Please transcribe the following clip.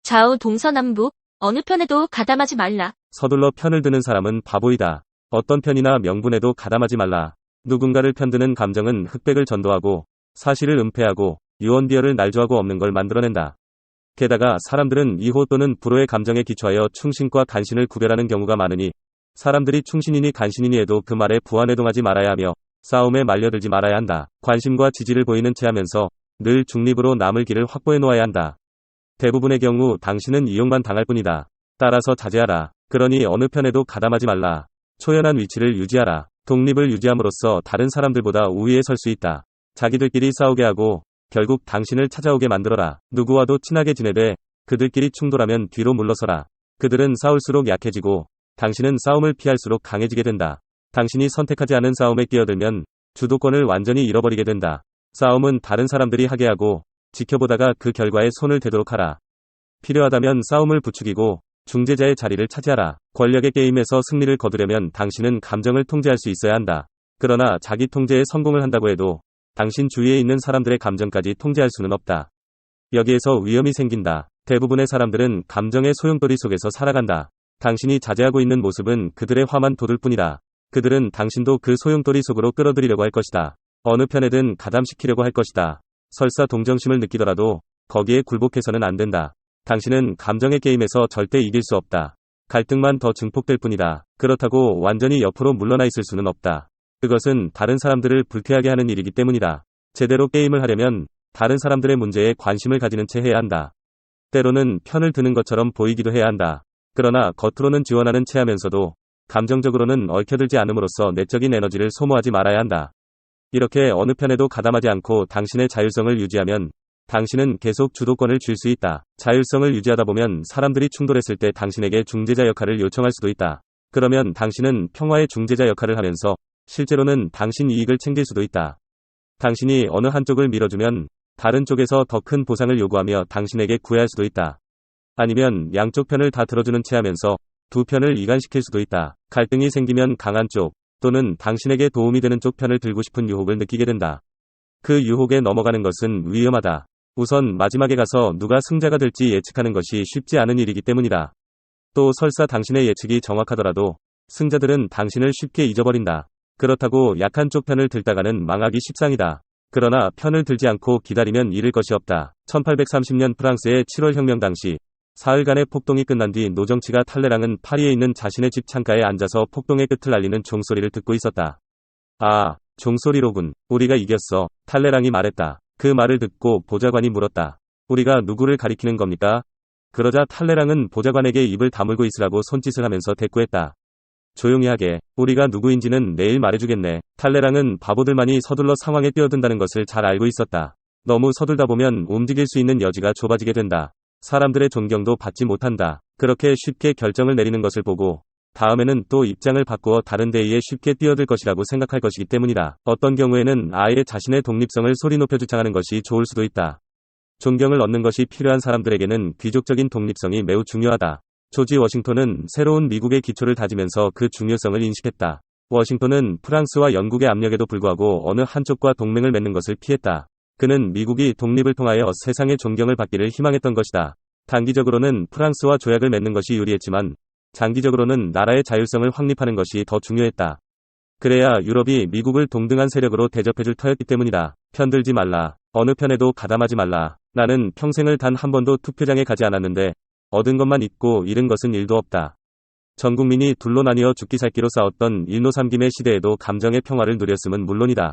좌우 동서남북 어느 편에도 가담하지 말라. 서둘러 편을 드는 사람은 바보이다. 어떤 편이나 명분에도 가담하지 말라. 누군가를 편드는 감정은 흑백을 전도하고 사실을 은폐하고 유언비어를 날조하고 없는 걸 만들어낸다. 게다가 사람들은 이호 또는 불호의 감정에 기초하여 충신과 간신을 구별하는 경우가 많으니 사람들이 충신이니 간신이니 해도 그 말에 부안해동하지 말아야 하며 싸움에 말려들지 말아야 한다. 관심과 지지를 보이는 채 하면서 늘 중립으로 남을 길을 확보해 놓아야 한다. 대부분의 경우 당신은 이용만 당할 뿐이다. 따라서 자제하라. 그러니 어느 편에도 가담하지 말라. 초연한 위치를 유지하라. 독립을 유지함으로써 다른 사람들보다 우위에 설 수 있다. 자기들끼리 싸우게 하고 결국 당신을 찾아오게 만들어라. 누구와도 친하게 지내되 그들끼리 충돌하면 뒤로 물러서라. 그들은 싸울수록 약해지고 당신은 싸움을 피할수록 강해지게 된다. 당신이 선택하지 않은 싸움에 끼어들면 주도권을 완전히 잃어버리게 된다. 싸움은 다른 사람들이 하게 하고 지켜보다가 그 결과에 손을 대도록 하라. 필요하다면 싸움을 부추기고 중재자의 자리를 차지하라. 권력의 게임에서 승리를 거두려면 당신은 감정을 통제할 수 있어야 한다. 그러나 자기 통제에 성공을 한다고 해도 당신 주위에 있는 사람들의 감정까지 통제할 수는 없다. 여기에서 위험이 생긴다. 대부분의 사람들은 감정의 소용돌이 속에서 살아간다. 당신이 자제하고 있는 모습은 그들의 화만 돋을 뿐이다. 그들은 당신도 그 소용돌이 속으로 끌어들이려고 할 것이다. 어느 편에든 가담시키려고 할 것이다. 설사 동정심을 느끼더라도 거기에 굴복해서는 안 된다. 당신은 감정의 게임에서 절대 이길 수 없다. 갈등만 더 증폭될 뿐이다. 그렇다고 완전히 옆으로 물러나 있을 수는 없다. 그것은 다른 사람들을 불쾌하게 하는 일이기 때문이다. 제대로 게임을 하려면 다른 사람들의 문제에 관심을 가지는 채 해야 한다. 때로는 편을 드는 것처럼 보이기도 해야 한다. 그러나 겉으로는 지원하는 채 하면서도 감정적으로는 얽혀들지 않음으로써 내적인 에너지를 소모하지 말아야 한다. 이렇게 어느 편에도 가담하지 않고 당신의 자율성을 유지하면 당신은 계속 주도권을 쥘 수 있다. 자율성을 유지하다 보면 사람들이 충돌했을 때 당신에게 중재자 역할을 요청할 수도 있다. 그러면 당신은 평화의 중재자 역할을 하면서 실제로는 당신 이익을 챙길 수도 있다. 당신이 어느 한쪽을 밀어주면 다른 쪽에서 더 큰 보상을 요구하며 당신에게 구애할 수도 있다. 아니면 양쪽 편을 다 들어주는 채 하면서 두 편을 이간시킬 수도 있다. 갈등이 생기면 강한 쪽 또는 당신에게 도움이 되는 쪽 편을 들고 싶은 유혹을 느끼게 된다. 그 유혹에 넘어가는 것은 위험하다. 우선 마지막에 가서 누가 승자가 될지 예측하는 것이 쉽지 않은 일이기 때문이다. 또 설사 당신의 예측이 정확하더라도 승자들은 당신을 쉽게 잊어버린다. 그렇다고 약한 쪽 편을 들다가는 망하기 십상이다. 그러나 편을 들지 않고 기다리면 잃을 것이 없다. 1830년 프랑스의 7월 혁명 당시 사흘간의 폭동이 끝난 뒤 노정치가 탈레랑은 파리에 있는 자신의 집 창가에 앉아서 폭동의 끝을 알리는 종소리를 듣고 있었다. 아, 종소리로군. 우리가 이겼어. 탈레랑이 말했다. 그 말을 듣고 보좌관이 물었다. 우리가 누구를 가리키는 겁니까? 그러자 탈레랑은 보좌관에게 입을 다물고 있으라고 손짓을 하면서 대꾸했다. 조용히 하게. 우리가 누구인지는 내일 말해주겠네. 탈레랑은 바보들만이 서둘러 상황에 뛰어든다는 것을 잘 알고 있었다. 너무 서둘다 보면 움직일 수 있는 여지가 좁아지게 된다. 사람들의 존경도 받지 못한다. 그렇게 쉽게 결정을 내리는 것을 보고 다음에는 또 입장을 바꾸어 다른 대의에 쉽게 뛰어들 것이라고 생각할 것이기 때문이다. 어떤 경우에는 아예 자신의 독립성을 소리 높여 주장하는 것이 좋을 수도 있다. 존경을 얻는 것이 필요한 사람들에게는 귀족적인 독립성이 매우 중요하다. 조지 워싱턴은 새로운 미국의 기초를 다지면서 그 중요성을 인식했다. 워싱턴은 프랑스와 영국의 압력에도 불구하고 어느 한쪽과 동맹을 맺는 것을 피했다. 그는 미국이 독립을 통하여 세상의 존경을 받기를 희망했던 것이다. 단기적으로는 프랑스와 조약을 맺는 것이 유리했지만 장기적으로는 나라의 자율성을 확립하는 것이 더 중요했다. 그래야 유럽이 미국을 동등한 세력으로 대접해줄 터였기 때문이다. 편들지 말라. 어느 편에도 가담하지 말라. 나는 평생을 단 한 번도 투표장에 가지 않았는데 얻은 것만 있고 잃은 것은 일도 없다. 전 국민이 둘로 나뉘어 죽기 살기로 싸웠던 일노삼김의 시대에도 감정의 평화를 누렸음은 물론이다.